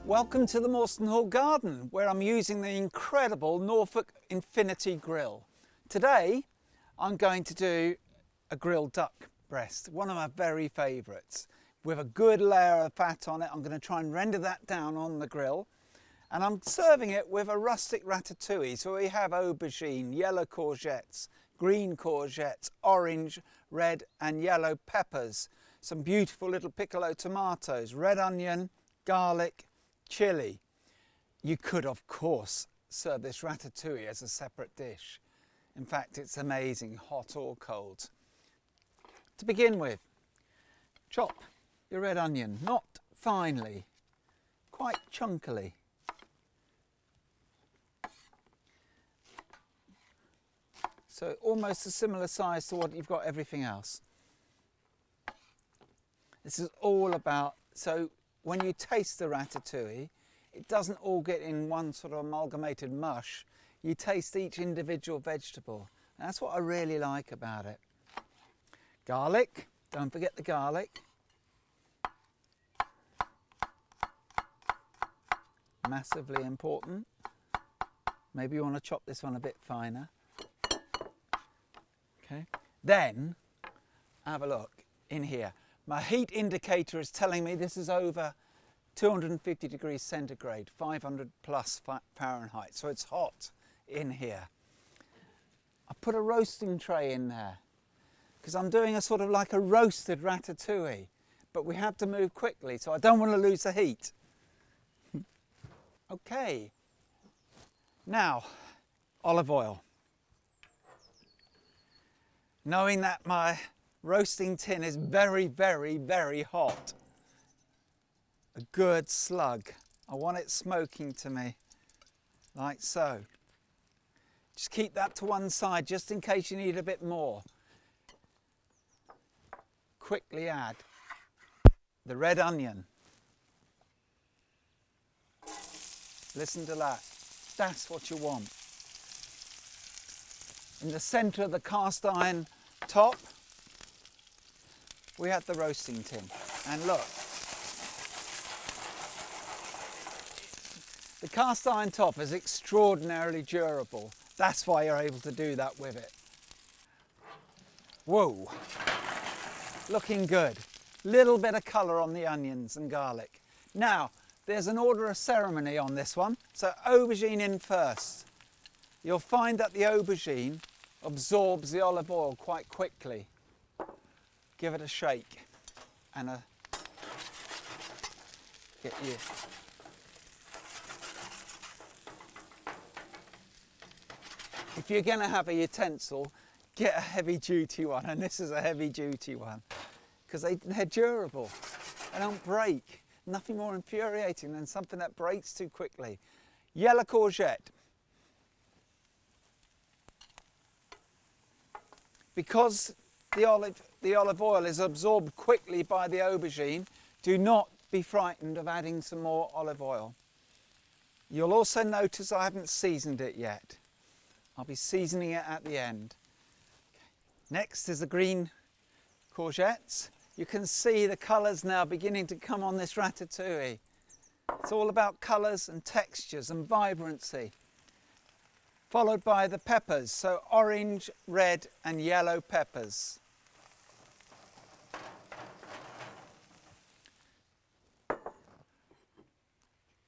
Welcome to the Morstan Hall garden, where I'm using the incredible Norfolk Infinity Grill. Today I'm going to do a grilled duck breast, one of my very favourites, with a good layer of fat on it. I'm going to try and render that down on the grill, and I'm serving it with a rustic ratatouille. So we have aubergine, yellow courgettes, green courgettes, orange, red and yellow peppers, some beautiful little piccolo tomatoes, red onion, garlic, chilli. You could, of course, serve this ratatouille as a separate dish. In fact, it's amazing, hot or cold. To begin with, chop your red onion, not finely, quite chunkily. So almost a similar size to what you've got everything else. This is all about, so when you taste the ratatouille, it doesn't all get in one sort of amalgamated mush. You taste each individual vegetable. And that's what I really like about it. Garlic, don't forget the garlic. Massively important. Maybe you want to chop this one a bit finer. Okay. Then, have a look in here. My heat indicator is telling me this is over 250 degrees centigrade, 500 plus Fahrenheit, so it's hot in here. I put a roasting tray in there because I'm doing a sort of like a roasted ratatouille, but we have to move quickly, so I don't want to lose the heat. Okay, now olive oil. Knowing that my roasting tin is very, very, very hot. A good slug. I want it smoking to me, like so. Just keep that to one side, just in case you need a bit more. Quickly add the red onion. Listen to that. That's what you want. In the centre of the cast iron top, we have the roasting tin. And look, the cast iron top is extraordinarily durable. That's why you're able to do that with it. Whoa, looking good. Little bit of colour on the onions and garlic. Now, there's an order of ceremony on this one. So aubergine in first. You'll find that the aubergine absorbs the olive oil quite quickly. Give it a shake and get you. If you're going to have a utensil, get a heavy duty one, and this is a heavy duty one because they're durable. They don't break. Nothing more infuriating than something that breaks too quickly. Yellow courgette. Because the olive oil is absorbed quickly by the aubergine, do not be frightened of adding some more olive oil. You'll also notice I haven't seasoned it yet. I'll be seasoning it at the end. Next is the green courgettes. You can see the colours now beginning to come on this ratatouille. It's all about colours and textures and vibrancy. Followed by the peppers, so orange, red and yellow peppers.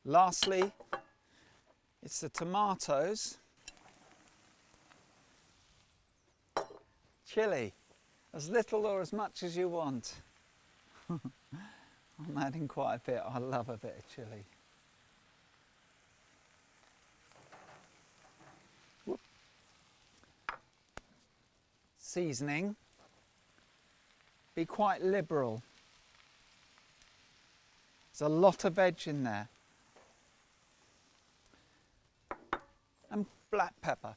Lastly, it's the tomatoes. Chilli, as little or as much as you want. I'm adding quite a bit. I love a bit of chilli. Whoop. Seasoning. Be quite liberal. There's a lot of veg in there. And black pepper.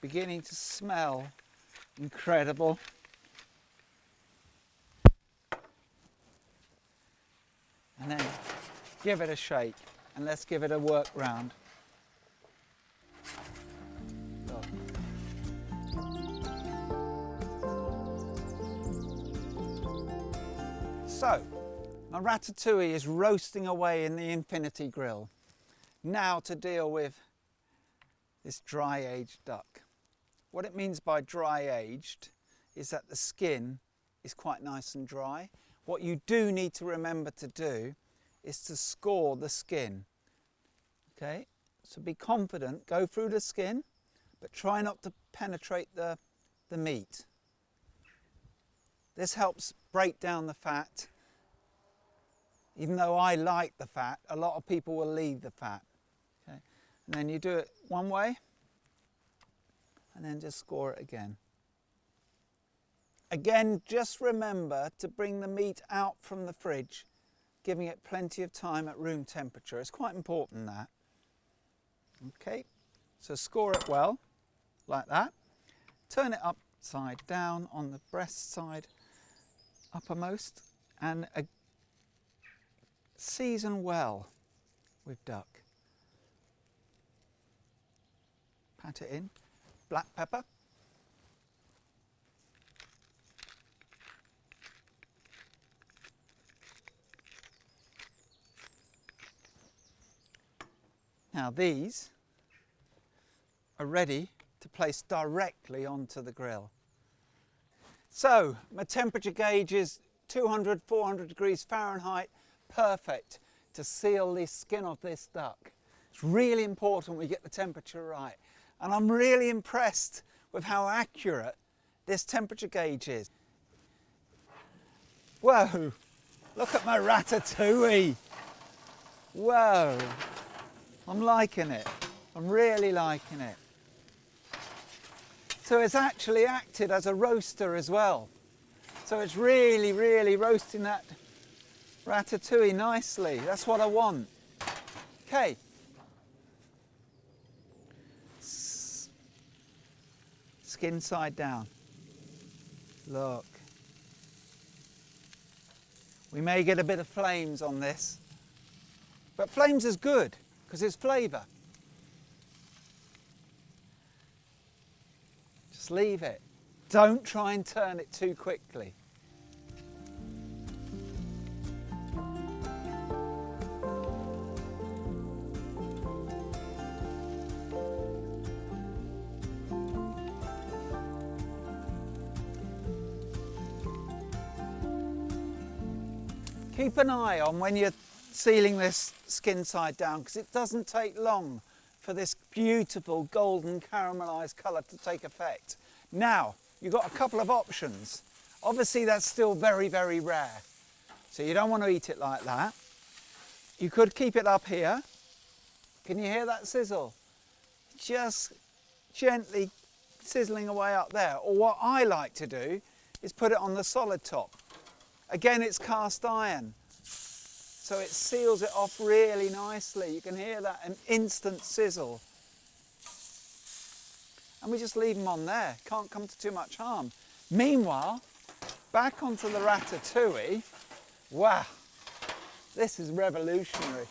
Beginning to smell incredible. And then give it a shake and let's give it a work round. Look. So, My ratatouille is roasting away in the Infinity Grill. Now to deal with this dry aged duck. What it means by dry aged is that the skin is quite nice and dry. What you do need to remember to do is to score the skin. Okay, so be confident, go through the skin, but try not to penetrate the meat. This helps break down the fat. Even though I like the fat, a lot of people will leave the fat. Okay, and then you do it one way, and then just score it again. Again, just remember to bring the meat out from the fridge, giving it plenty of time at room temperature. It's quite important that. Okay, so score it well, like that. Turn it upside down on the breast side, uppermost, and season well with duck. Pat it in, black pepper. Now these are ready to place directly onto the grill. So my temperature gauge is 200, 400 degrees Fahrenheit, perfect to seal the skin of this duck. It's really important we get the temperature right. And I'm really impressed with how accurate this temperature gauge is. Whoa, look at my ratatouille. Whoa. I'm liking it. I'm really liking it. So it's actually acted as a roaster as well. So it's really, really roasting that ratatouille nicely. That's what I want. Okay. Skin side down. Look. We may get a bit of flames on this, but flames is good because it's flavour. Just leave it. Don't try and turn it too quickly. Keep an eye on when you're sealing this skin side down, because it doesn't take long for this beautiful golden caramelised colour to take effect. Now, you've got a couple of options. Obviously that's still very, very rare, so you don't want to eat it like that. You could keep it up here. Can you hear that sizzle? Just gently sizzling away up there. Or what I like to do is put it on the solid top. Again, it's cast iron, so it seals it off really nicely. You can hear that, an instant sizzle. And we just leave them on there. Can't come to too much harm. Meanwhile, back onto the ratatouille. Wow, this is revolutionary.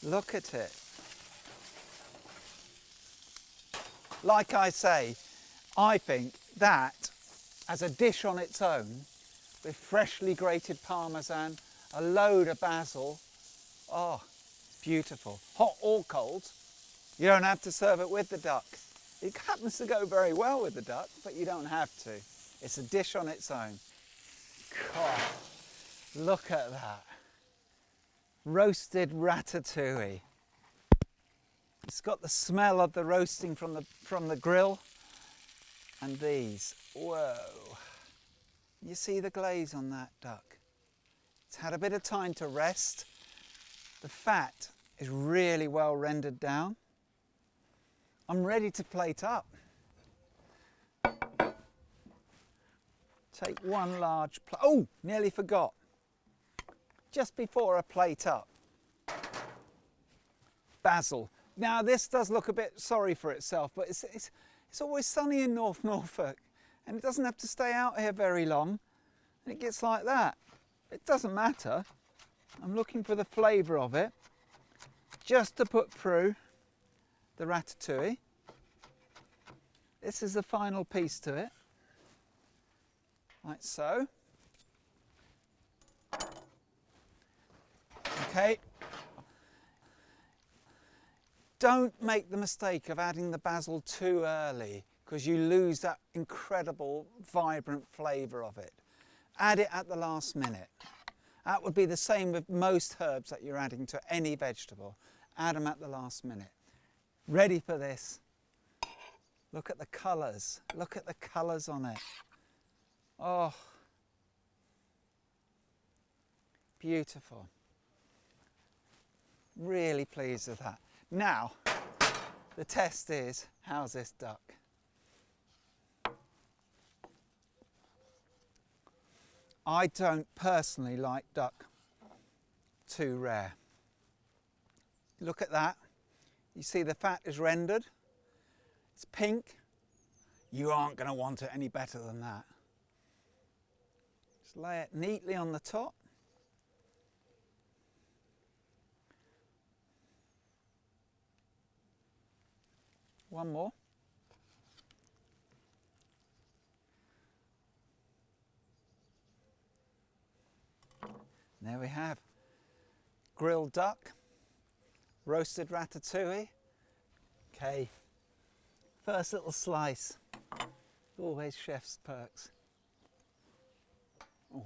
Look at it. Like I say, I think that as a dish on its own, with freshly grated parmesan, a load of basil, oh, beautiful. Hot or cold, you don't have to serve it with the duck. It happens to go very well with the duck, but you don't have to. It's a dish on its own. God, look at that. Roasted ratatouille. It's got the smell of the roasting from the grill. And these, whoa. You see the glaze on that duck? It's had a bit of time to rest. The fat is really well rendered down. I'm ready to plate up. Take one large plate. Oh, nearly forgot. Just before I plate up, basil. Now this does look a bit sorry for itself, but it's always sunny in North Norfolk, and it doesn't have to stay out here very long, and it gets like that. It doesn't matter. I'm looking for the flavour of it, just to put through the ratatouille. This is the final piece to it, like so. Okay. Don't make the mistake of adding the basil too early because you lose that incredible, vibrant flavour of it. Add it at the last minute. That would be the same with most herbs that you're adding to any vegetable. Add them at the last minute. Ready for this. Look at the colours. Look at the colours on it. Oh, beautiful. Really pleased with that. Now, the test is, how's this duck? I don't personally like duck too rare. Look at that. You see the fat is rendered. It's pink. You aren't going to want it any better than that. Just lay it neatly on the top. One more. There we have grilled duck, roasted ratatouille. Okay, first little slice. Always chef's perks. Oh.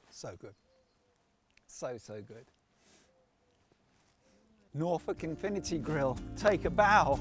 So good. So good. Norfolk Infinity Grill, take a bow.